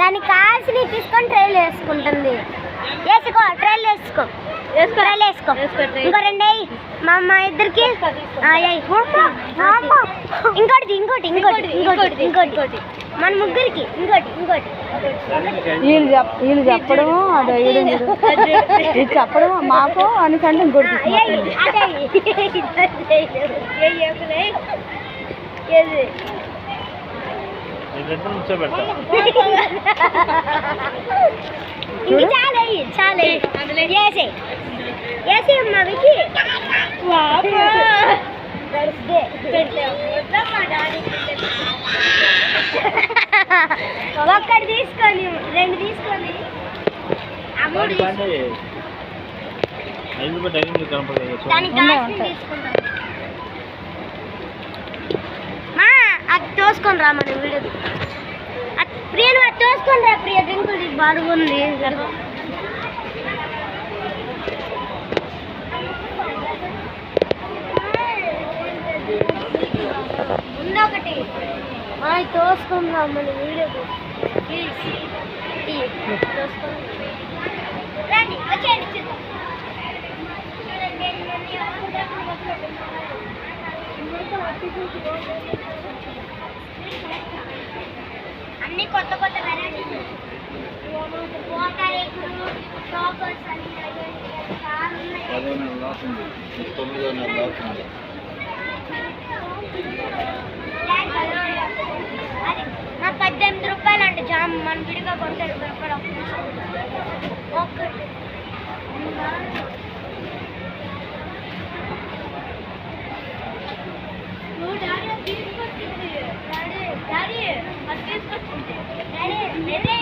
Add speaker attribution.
Speaker 1: దానికి కాల్సి తీసుకొని ట్రైల్ వేసుకుంటుంది. వేసుకో, ట్రైల్ వేసుకో, ట్రైల్ వేసుకో. ఇంకో 2 వేయి మా ఇద్దరికి. ఇంకోటి ఇంకోటి ఇంకోటి ఇంకోటి ఇంకోటి మన ముగ్గురికి ఇంకోటి.
Speaker 2: వీళ్ళు చెప్పడము అదే ఇది చెప్పడం మాకు అనుకంటే ఇంకోటి
Speaker 1: చాలే వేసే అమ్మా వికి. ఒక్కటి తీసుకొని 2 తీసుకొని అది తోసుకొని రా మన వీడియో. ప్రియ నువ్వు అది తోసుకొని రా ప్రియ. డ్రింకులు బాగుంది. ఒకటి తోసుకుందాం మన వీడియో. అన్ని కొత్త వెరైటీస్. నాకు 18 రూపాయలు అంటే జామ్. మన విడిగా కొంటే రూపాయలు ఒక్కటి. డాడీ తీసుకొచ్చింది. డాడీ అది తీసుకొచ్చింది. డాడీ